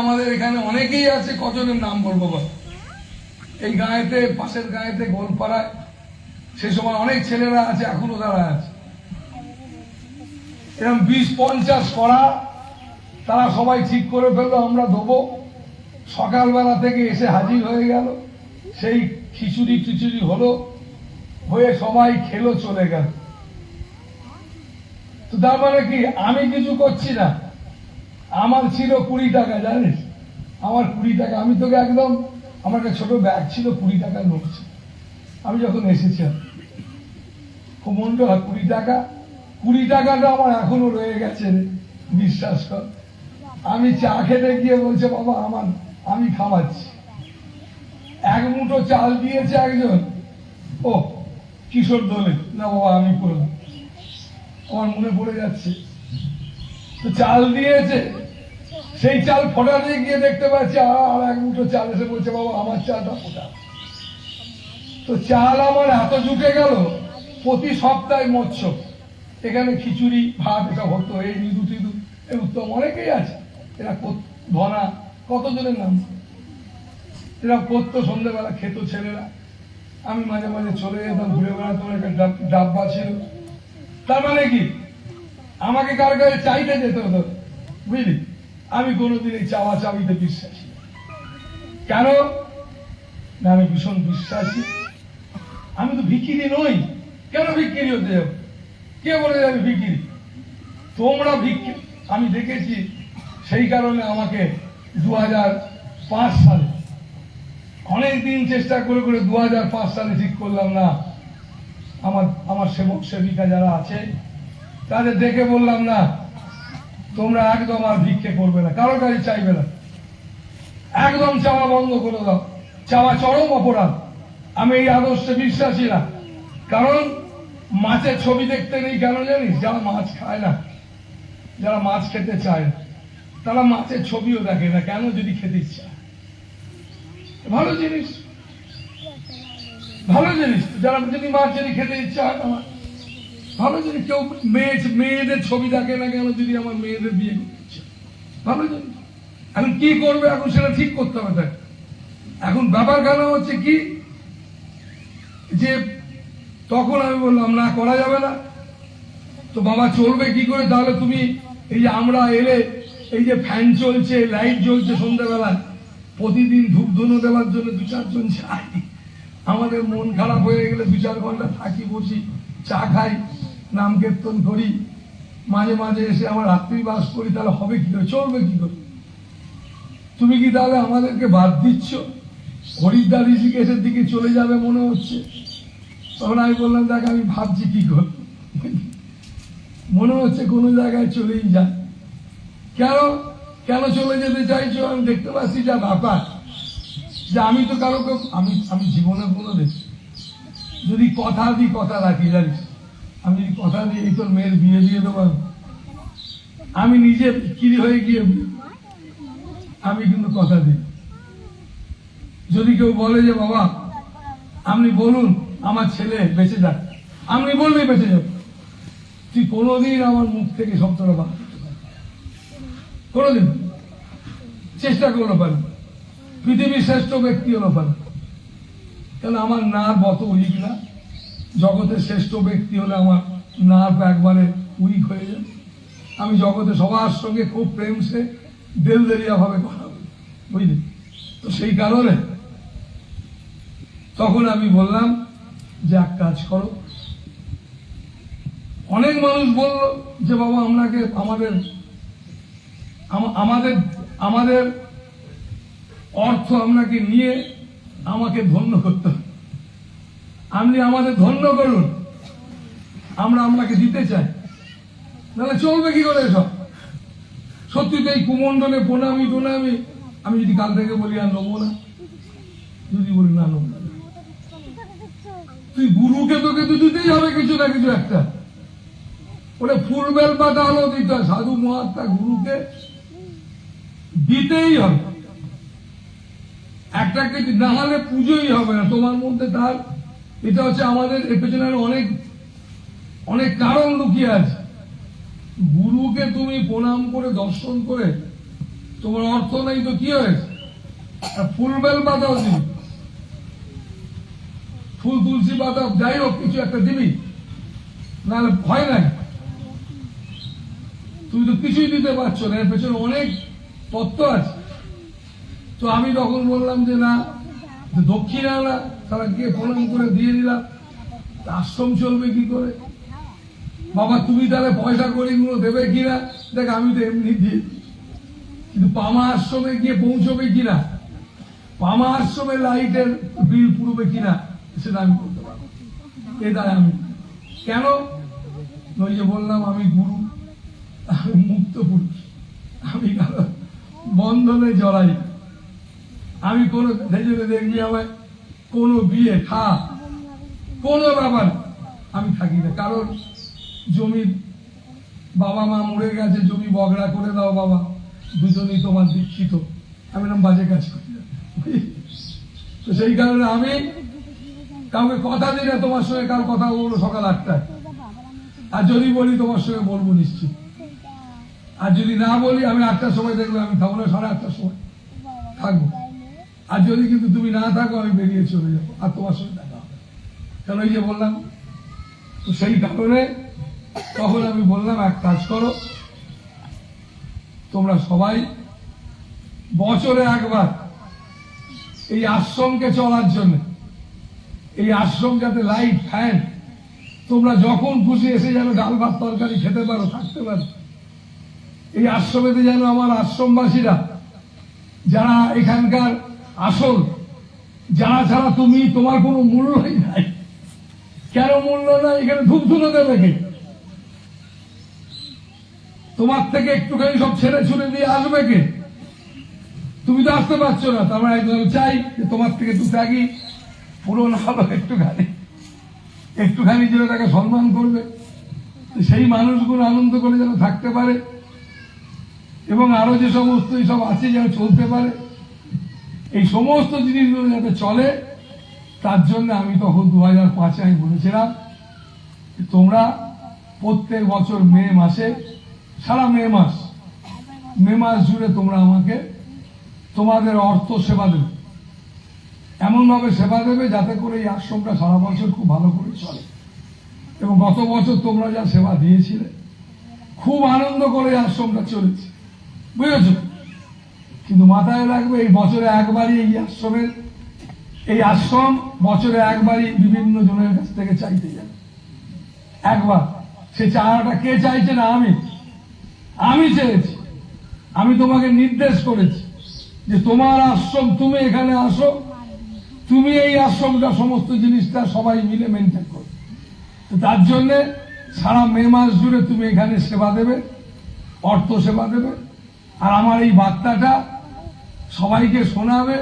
আমাদের এখানে অনেকেই আছে, কজনের নাম বলবো বল। এই গাঁয়েতে, পাশের গাঁয়েতে গোলপাড়ায় সে সময় অনেক ছেলেরা আছে, এখনো তারা আছে। এরকম 20-50 করা, তারা সবাই ঠিক করে ফেললো আমরা দেবো। সকালবেলা থেকে এসে হাজির হয়ে গেল, সেই খিচুড়ি টিচুড়ি হলো, হয়ে সবাই খেলো, চলে গেল। তো তার মানে কি, আমি কিছু করছি না। আমার ছিল 20 টাকা, জানিস, আমার 20 টাকা। আমি তোকে একদম, আমার একটা ছোট ব্যাগ ছিল, 20 টাকার নোট ছিল। আমি যখন এসেছিলাম কুমন্ড 20 টাকা, 20 টাকাটা আমার এখনো রয়ে গেছে রে, বিশ্বাস কর। আমি চা খেতে গিয়ে বলছে, বাবা আমার, আমি খাওয়াচ্ছি। 1 মুঠো চাল দিয়েছে একজন, ও কিশোর দোলে, না বাবা আমি করলাম, আমার মনে পড়ে যাচ্ছে। তো চাল দিয়েছে, সেই চাল ফোটাতে গিয়ে দেখতে পাচ্ছি আর 1 মুঠো চাল এসে বলছে, বাবা আমার চালটা ফোটা। তো চাল আমার এত জুটে গেল, প্রতি সপ্তাহে মৎস্য, এখানে খিচুড়ি ভাত এটা হতো। এই নিদু টিদু, এই উত্তম অনেকেই আছে, এরা ধনা, কতজনের নাম, এরা করতো, সন্ধ্যেবেলা খেত ছেলেরা। আমি মাঝে মাঝে চলে যেতাম, ঘুরে বেড়াতাম, একটা ডাব্বা ছিল। তার মানে কি, আমাকে কার কাছে চাইতে যেতে হতো, বুঝলি। আমি কোনোদিন এই চাওয়া চাবিতে বিশ্বাসী। কেন না, আমি ভীষণ বিশ্বাসী। আমি তো ভিখিরি নই, কেন ভিখিরি হতে যাবো? কে বলে যাবে ভিখিরি? তোমরা ভিখিরি, আমি দেখেছি। সেই কারণে আমাকে 2005 সালে, অনেকদিন চেষ্টা করে করে 2005 সালে ঠিক করলাম, না আমার সেবক সেবিকা যারা আছে তাদের দেখে বললাম, না তোমরা একদম আর ভিক্ষে করবে না, কারো কাছে চাইবে না, একদম চাওয়া বন্ধ করে দাও। চাওয়া চরম অপরাধ। আমি এই আদর্শে বিশ্বাসী না। কারণ মাছের ছবি দেখতে নেই, কেন জানিস? যারা মাছ খায় না, যারা মাছ খেতে চায় না, তারা মাছের ছবিও দেখে না। কেন? যদি খেতে ইচ্ছা, ভালো জিনিস, ভালো জিনিস। যারা যদি মাছ যদি খেতে ইচ্ছা হয়, আমার ভালো জিনিস। কেউ মেয়েদের ছবি দেখে না কেন? যদি আমার মেয়েদের বিয়ে করতে ইচ্ছা, ভালো জিনিস। এখন কি করবে, এখন সেটা ঠিক করতে হবে তাকে। এখন ব্যাপার কেন হচ্ছে কি, যে তখন আমি বললাম না, করা যাবে না। তো বাবা চলবে কি করে? তাহলে তুমি এই যে আমরা এলে, এই যে ফ্যান চলছে, লাইট জ্বলছে, সন্ধ্যাবেলা প্রতিদিন ধূপ ধুনো দেওয়ার জন্য 2-4 জন চাই। আমাদের মন খারাপ হয়ে গেলে 2-4 ঘন্টা থাকি, বসি, চা খাই, নাম কীর্তন করি, মাঝে মাঝে এসে আমার রাত্রি বাস করি। তাহলে হবে কি করে, চলবে কি করে? তুমি কি তাহলে আমাদেরকে বাদ দিচ্ছ? হরিদ্বার ঋষিকেশের দিকে চলে যাবে মনে হচ্ছে। তখন আমি বললাম, দেখ আমি ভাবছি কি করব, মনে হচ্ছে কোনো জায়গায় চলেই যায়। কেন চলে যেতে চাইছো? আমি দেখতে পাচ্ছি যা ব্যাপার, যে আমি তো কারোকে, আমি জীবনে কোনো দেখি, যদি কথা দিই কথা রাখি, জানিস। আমি যদি কথা দিই এই তোর মেয়ের বিয়ে দিয়ে দেবো, আমি নিজে বিক্রি হয়ে গিয়ে আমি কিন্তু কথা দিই। যদি কেউ বলে যে বাবা আপনি বলুন আমার ছেলে বেঁচে যাক, আপনি বললেই বেঁচে যাবে। তুই কোনোদিন আমার মুখ থেকে শব্দটা বার করতে পারবি, কোনোদিন চেষ্টা করতে পারবি। পৃথিবীর শ্রেষ্ঠ ব্যক্তি হলো পারে, কেন আমার নার্ভ অত উইক না। জগতের শ্রেষ্ঠ ব্যক্তি হলে আমার নার্ভ একবারে উইক হয়ে যায়। আমি জগতে সবার সঙ্গে খুব প্রেম সে দেলদেরিয়া ভাবে কথা বলি, বুঝলি। তো সেই কারণে তখন আমি বললাম যে এক কাজ করো। অনেক মানুষ বলল যে বাবা আপনাকে আমাদের অর্থ আপনাকে নিয়ে আমাকে ধন্য করতে হবে। আপনি আমাদের ধন্য করুন, আমরা আপনাকে দিতে চাই। তাহলে চলবে কি করে সব? সত্যি তো এই কুমন্ডলে প্রণামী টোনামি, আমি যদি কাল থেকে বলি আর নেবো না, যদি বলি না নেবো না, তুই গুরুকে তোকে তো দিতেই হবে কিছু না কিছু একটা। ওটা ফুল বেল পাতা হলো দিতে হয়, সাধু মহাত্মা গুরুকে দিতেই হবে একটা কিছু, না হলে পুজোই হবে না তোমার মধ্যে। তার এটা হচ্ছে আমাদের এর পেছনে অনেক অনেক কারণ লুকিয়ে আছে। গুরুকে তুমি প্রণাম করে দর্শন করে তোমার অর্থ নেই তো কি হয়েছে? ফুল বেল পাতাও দিবি, ফুল তুলসী পাতা যাই হোক কিছু একটা দিবি, নাহলে ভয় নাই। তুমি তো কিছুই দিতে পারছো না, এর পেছনে অনেক তত্ত্ব আছে। তো আমি তখন বললাম যে না, দক্ষিণা না, তারা গিয়ে প্রণাম করে দিয়ে দিলাম, আশ্রম চলবে কি করে? বাবা তুমি তাহলে পয়সা করি গুলো দেবে কিনা? দেখ আমি তো এমনি দিয়ে, কিন্তু পামা আশ্রমে গিয়ে পৌঁছবে কিনা, পামা আশ্রমে লাইটের বিল পুরবে কিনা, সেটা আমি বলতে পারবো। এটা আমি কেন, ওই যে বললাম আমি গুরু, আমি মুক্ত পুরুষ, আমি কারো বন্ধনে জড়াই। আমি কোনো দেখবি আমায় কোনো বিয়ে খা কোনো ব্যাপার আমি থাকি না। কারণ জমির বাবা মা মরে গেছে, জমি বগড়া করে দাও বাবা, দুজনই তোমার দীক্ষিত, আমি নাম বাজে কাজ করি না। তো সেই কারণে আমি কাউকে কথা দিই না তোমার সঙ্গে কার কথা বলবো সকাল 8টায়, আর যদি বলি তোমার সঙ্গে বলবো নিশ্চিত, আর যদি না বলি আমি 8টার সময় দেখবে আমি থাকবো না, 8:30টার সময় থাকবো। আর যদি কিন্তু তুমি না থাকো আমি বেরিয়ে চলে যাবো, আর তোমার সঙ্গে দেখা হবে। কেন এই যে বললাম, তো সেই কারণে তখন আমি বললাম এক কাজ করো, তোমরা সবাই বছরে একবার এই আশ্রমকে চলার জন্য, এই আশ্রম যাতে লাইট ফ্যান তোমরা যখন খুশি এসে যেন ডাল ভাত তরকারি খেতে পারো, থাকতে পারো, এই আশ্রমেতে যেন আমার আশ্রমবাসীরা যারা এখানকার আসল, যারা ছাড়া তুমি তোমার কোনো মূল্যই নাই। কেন মূল্য নাই? এখানে ধূপ ধুলো দেবে কে? তোমার থেকে একটুখানি সব ছেড়ে ছুড়ে দিয়ে আসবে কে? তুমি তো আসতে পারছো না, তার মানে একদম চাই যে তোমার থেকে দু ত্যাগী পূরণ হলো, একটুখানি যেন তাকে সম্মান করবে, সেই মানুষগুলো আনন্দ করে যেন থাকতে পারে, এবং আরো যে সমস্ত এইসব আছে যেন চলতে পারে, এই সমস্ত জিনিসগুলো যাতে চলে, তার জন্য আমি তখন 2005-এ আমি বলেছিলাম তোমরা প্রত্যেক বছর মে মাসে, সারা মে মাস জুড়ে তোমরা আমাকে তোমাদের অর্থ সেবা দেবে, এমন ভাবে সেবা দেবে যাতে করে এই আশ্রমটা সারা বছর খুব ভালো করে চলে। এবং গত বছর তোমরা যা সেবা দিয়েছিলে, খুব আনন্দ করে আশ্রমটা চলেছে, বুঝেছ? কিন্তু মাথায় রাখবে এই বছরে একবারই এই আশ্রম বছরে একবারই বিভিন্ন জনের কাছ থেকে চাইতে যাবে, একবার। সে চাওয়াটা কে চাইছে না? আমি চেয়েছি, আমি তোমাকে নির্দেশ করেছি যে তোমার আশ্রম, তুমি এখানে আসো, তুমি এই আশ্রমটা সমস্ত জিনিসটা সবাই মিলে মেনটেন করো। তো তার জন্য সারা মে মাস জুড়ে তুমি এখানে সেবা দেবে, অর্থ সেবা দেবে, আর আমার এই বার্তাটা সবাইকে শোনাবে,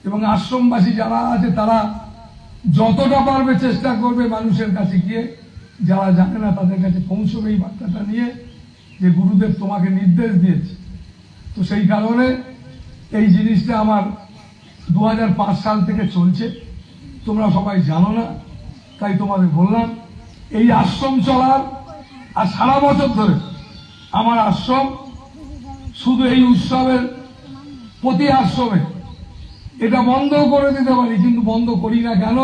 এবং আশ্রমবাসী যারা আছে তারা যতটা পারবে চেষ্টা করবে মানুষের কাছে গিয়ে, যারা জানে না তাদের কাছে পৌঁছবে এই বার্তাটা নিয়ে, যে গুরুদেব তোমাকে নির্দেশ দিয়েছে। তো সেই কারণে এই জিনিসটা আমার 2005 সাল থেকে চলছে, তোমরা সবাই জানো না, তাই তোমাদের বললাম। এই আশ্রম চলার, আর সারা বছর ধরে আমার আশ্রম শুধু এই উৎসবের প্রতি আশ্রমে, এটা বন্ধ করে দিতে পারি, কিন্তু বন্ধ করি না কেন?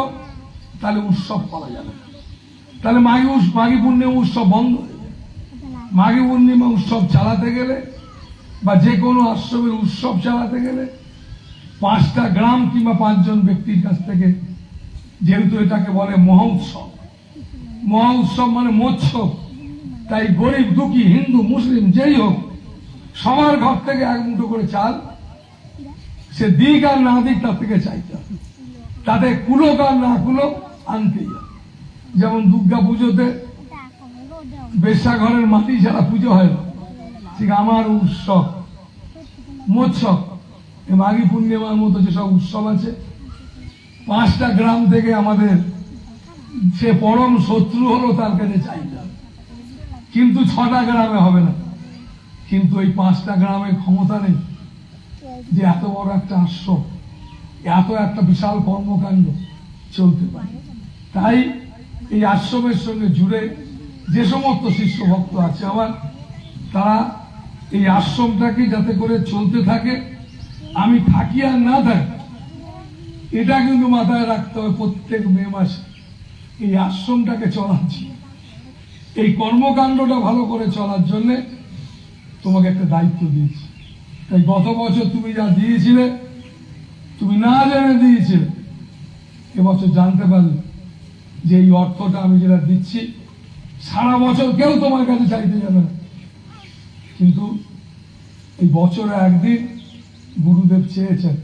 তাহলে উৎসব করা যাবে, তাহলে মাঘী পূর্ণিমা উৎসব বন্ধ হয়ে যাবে। মাঘী পূর্ণিমা উৎসব চালাতে গেলে, বা যে কোনো আশ্রমের উৎসব চালাতে গেলে 5টা গ্রাম কিংবা 5 জন ব্যক্তির কাছ থেকে, যেহেতু এটাকে বলে মহোৎসব মানে মোৎসব, তাই গরিব দুঃখী হিন্দু মুসলিম যেই হোক সবার ঘর থেকে 1 মুঠো করে চাল, সে দিক আর না দিক তার থেকে চাইতে হবে, তাতে কুলোক আর না কুলোক আনতেই হবে। যেমন দুর্গা পুজোতে বেশ্যা ঘরের মাটি ছাড়া পুজো হয় না, ঠিক আমার উৎসব মোৎসব, মাঘী পূর্ণিমার মতো যেসব উৎসব আছে, 5টা গ্রাম থেকে আমাদের সে পরম শত্রু হলো তার কাছে চাইতে হবে, কিন্তু 6টা গ্রামে হবে না। কিন্তু এই 5টা গ্রামের ক্ষমতা নেই যে এত বড় একটা আশ্রম, এত একটা বিশাল কর্মকাণ্ড চলতে পারে। তাই এই আশ্রমের সঙ্গে জুড়ে যে সমস্ত শিষ্য ভক্ত আছে আমার, তারা এই আশ্রমটাকে যাতে করে চলতে থাকে, আমি থাকি আর না থাকি, এটা কিন্তু মাথায় রাখতে হবে। প্রত্যেক মে মাসে এই আশ্রমটাকে চলাচ্ছি, এই কর্মকাণ্ডটা ভালো করে চলার জন্য তোমাকে একটা দায়িত্ব দিয়েছি। তাই গত বছর তুমি যা দিয়েছিলে, তুমি না জেনে দিয়েছিলে, এবছর জানতে পারলে যে এই অর্থটা আমি যেটা দিচ্ছি সারা বছর কেউ তোমার কাছে চাইতে যাবে না, কিন্তু এই বছরে একদিন গুরুদেব চেয়েছেন,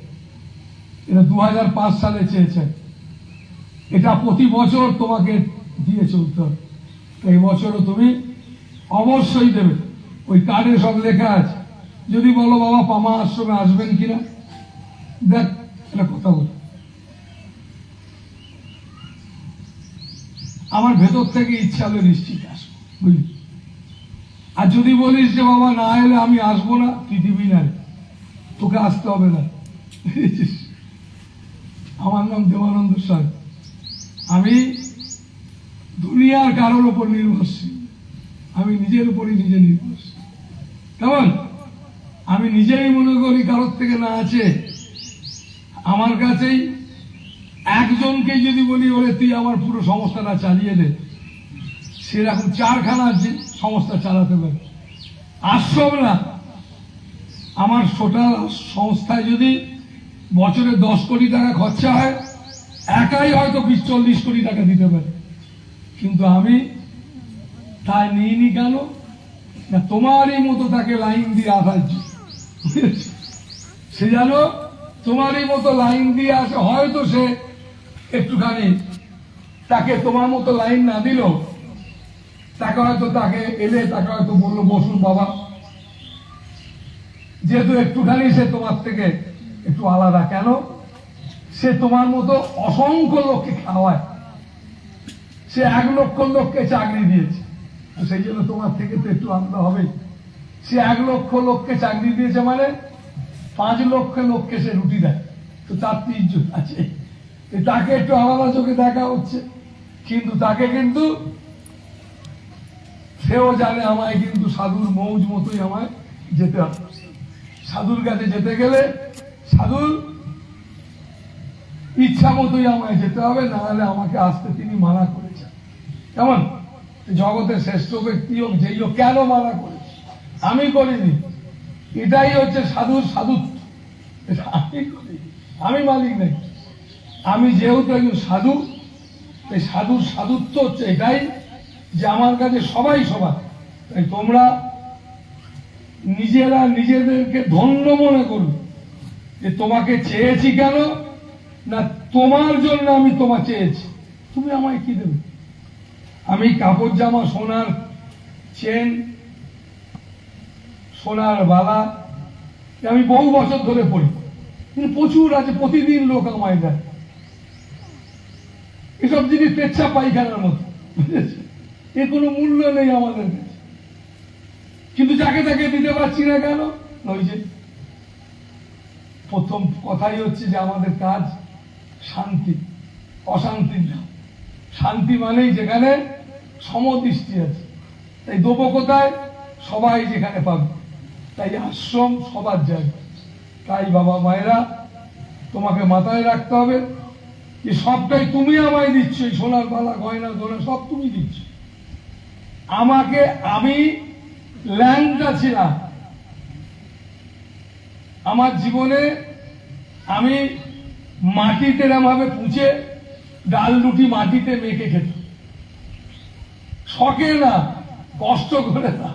এটা 2005 সালে চেয়েছেন, এটা প্রতি বছর তোমাকে দিয়ে চলতে হবে। এই বছরও তুমি অবশ্যই দেবে। ওই কার্ডে সব লেখা আছে। যদি বলো বাবা পামা আশ্রমে আসবেন কিনা, দেখ এটা কথা বল, আমার ভেতর থেকে ইচ্ছা হলে নিশ্চিত আসবো, বুঝলি। আর যদি বলিস যে বাবা না এলে আমি আসবো না, তুই দিবি না, তোকে আসতে হবে না। আমার নাম দেবানন্দ স্বামী। আমি দুনিয়ার কারোর উপর নির্ভরশীল, আমি নিজের উপরই নিজে নির্ভরশীল। কেমন? আমি নিজেই মনে করি কারোর থেকে না আছে, আমার কাছেই একজনকে যদি বলি বলে তুই আমার পুরো সংস্থাটা চালিয়ে দে, সেরকম 4খানা সংস্থা চালাতে পারে। আশ্রম না, আমার টোটাল সংস্থায় যদি বছরে 10 কোটি টাকা খরচা হয়, একাই হয়তো 20-40 কোটি টাকা দিতে পারে। কিন্তু আমি তাই নিইনি কেন না, তোমারই মতো তাকে লাইন দিয়ে আসার জন্য। সে যেন তোমারই মতো লাইন দিয়ে আসে। হয়তো সে একটুখানি তাকে তোমার মতো লাইন না দিল, তাকে হয়তো তাকে এলে তাকে হয়তো বললো বসুন বাবা, যেহেতু একটুখানি সে তোমার থেকে একটু আলাদা। কেন? সে তোমার মতো অসংখ্য লোককে খাওয়ায়, সে 1 লক্ষ লোককে চাকরি দিয়েছে, তো সেই জন্য তোমার থেকে তো একটু আলাদা হবেই। সে 1 লক্ষ লোককে চাকরি দিয়েছে মানে 5 লক্ষ লোককে সে রুটি দেয়, তো তার তো ইজ্জত আছে। তাকে একটু আলাদা চোখে দেখা হচ্ছে, কিন্তু তাকে কিন্তু সেও জানে আমায় কিন্তু সাধুর মৌজ মতোই আমায় যেতে হবে। সাধুর কাছে যেতে গেলে সাধুর ইচ্ছা মতোই আমায় যেতে হবে, না হলে আমাকে আসতে তিনি মানা করেছেন। কেমন? জগতের শ্রেষ্ঠ ব্যক্তি হোক যেই হোক, কেন মানা করেছে? আমি করিনি। এটাই হচ্ছে সাধুর সাধুত্ব, এটা আমি করি, আমি মালিক নেই। আমি যেহেতু একজন সাধু, এই সাধুর সাধুত্ব হচ্ছে এটাই যে আমার কাছে সবাই সবার। তাই তোমরা নিজেরা নিজেদেরকে ধন্য মনে করবে যে তোমাকে চেয়েছি কেন না, তোমার জন্য আমি তোমার চেয়েছি। তুমি আমায় কি দেবে? আমি কাপড় জামা, সোনার চেন, সোনার বালা আমি বহু বছর ধরে পড়ি, কিন্তু প্রচুর আছে, প্রতিদিন লোক আমায় দেয়। এসব জিনিস পেচ্ছা পায়খানার মতো, এর কোনো মূল্য নেই আমাদের কাছে। কিন্তু যাকে তাকে দিতে পারছি না কেন? ওই যে প্রথম কথাই হচ্ছে যে আমাদের কাজ শান্তি, অশান্তি না। শান্তি মানেই যেখানে সমদৃষ্টি আছে। তাই দেবো কোথায়? সবাই যেখানে পাবে। তাই আশ্রম সবার জায়গা। তাই বাবা মায়েরা তোমাকে মাথায় রাখতে হবে যে সবটাই তুমি আমায় দিচ্ছ, এই সোনার বালা গয়না গয়না সব তুমি দিচ্ছ আমাকে। আমি ল্যাংটা ছিলাম, আমার জীবনে আমি মাটিতে এরমভাবে পুঁছে ডাল রুটি মাটিতে মেখে খেত, শখে না, কষ্ট করে না।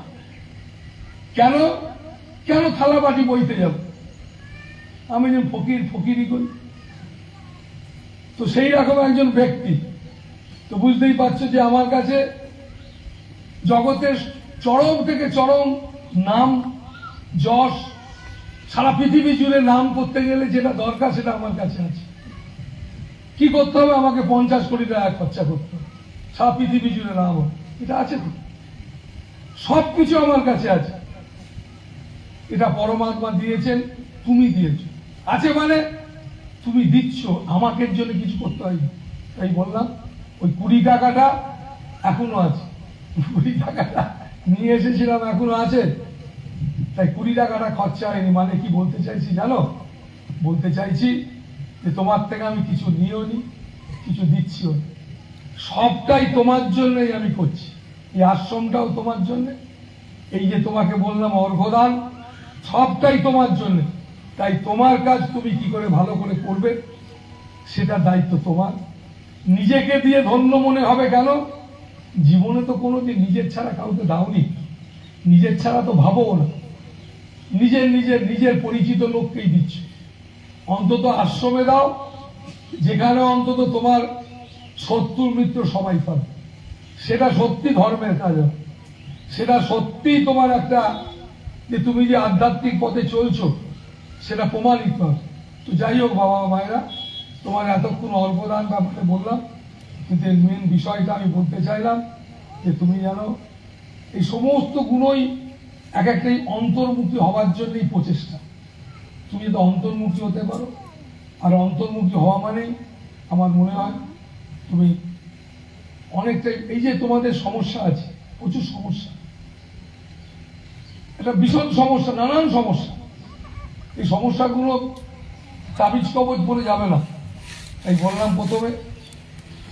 কেন? কেন থালা বাটি বইতে যাব? আমি যে ফকিরি করি। তো সেই রকম একজন ব্যক্তি, তো বুঝতেই পারছো যে আমার কাছে জগতের চরম থেকে চরম নাম যশ, সারা পৃথিবী জুড়ে নাম করতে গেলে যেটা দরকার সেটা আমার কাছে আছে। কি করতে হবে? আমাকে 50 কোটি টাকা খরচা করতে হবে, সারা পৃথিবী জুড়ে নাম হবে। এটা আছে তো, সবকিছু আমার কাছে আছে। এটা পরমাত্মা দিয়েছেন, তুমি দিয়েছ, আছে মানে তুমি দিচ্ছ, আমাকে জন্য কিছু করতে হয়নি। তাই বললাম ওই 20 টাকাটা এখনো আছে, 20 টাকাটা নিয়ে এসেছিলাম, এখনো আছে। তাই 20 টাকাটা খরচা হয়নি। মানে কি বলতে চাইছি জানো? বলতে চাইছি যে তোমার থেকে আমি কিছু নিয়েও নি, কিছু দিচ্ছিও না। সবটাই তোমার জন্যই আমি করছি। এই আশ্রমটাও তোমার জন্য, এই যে তোমাকে বললাম অর্ঘদান, সবটাই তোমার জন্য। তাই তোমার কাজ তুমি কি করে ভালো করে করবে সেটা দায়িত্ব তোমার। নিজেকে দিয়ে ধন্য মনে হবে কেন? জীবনে তো কোনোদিন নিজের ছাড়া কাউকে দাওনি, নিজের ছাড়া তো ভাবও না। নিজের নিজের নিজের পরিচিত লোককেই দিচ্ছ। অন্তত আশ্রমে দাও, যেখানে অন্তত তোমার শত্রু মিত্র সবাই পাবে। সেটা সত্যি ধর্মের কাজ হবে, সেটা সত্যি তোমার একটা যে তুমি যে আধ্যাত্মিক পথে চলছো সেটা প্রমাণিত হবে। তো যাই হোক বাবা মায়েরা, তোমার এতক্ষণ অল্পদান ব্যাপারে বললাম, কিন্তু এর মেন বিষয়টা আমি বলতে চাইলাম যে তুমি জানো এই সমস্ত গুণই এক একটাই অন্তর্মুখী হওয়ার জন্যই প্রচেষ্টা। তুমি যদি অন্তর্মুখী হতে পারো, আর অন্তর্মুখী হওয়া মানেই আমার মনে হয় তুমি অনেকটাই, এই যে তোমাদের সমস্যা আছে, প্রচুর সমস্যা, এটা ভীষণ সমস্যা, নানান সমস্যা। এই সমস্যাগুলো তাবিজ কবজ বলে যাবে না। তাই বললাম প্রথমে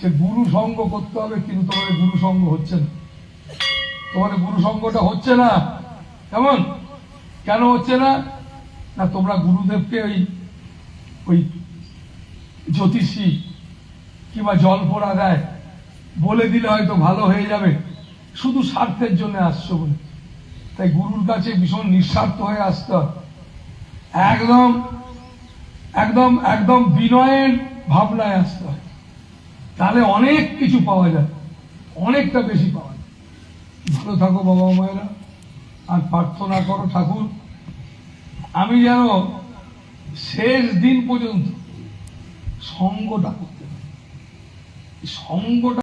যে গুরু সঙ্গ করতে হবে, কিন্তু তোমাদের গুরু সঙ্গ হচ্ছে না। তোমাদের গুরু সঙ্গটা হচ্ছে না। কেমন? কেন হচ্ছে না? না তোমরা গুরুদেবকে ওই ওই জ্যোতিষী কিংবা জল পড়া দেয় বলে দিলে হয়তো ভালো হয়ে যাবে, শুধু স্বার্থের জন্য আসছো বলে। তাই গুরুর কাছে ভীষণ নিঃস্বার্থ হয়ে আসতে হয়। একদম একদম একদম বিনয়ের ভাবনায় আসতে হয়, তাহলে অনেক কিছু পাওয়া যায়, অনেকটা বেশি পাওয়া যায়। ভালো থাকো বাবা মায়েরা, আর প্রার্থনা করো ঠাকুর আমি যেন শেষ দিন পর্যন্ত সঙ্গটা করতে পারি। সঙ্গটা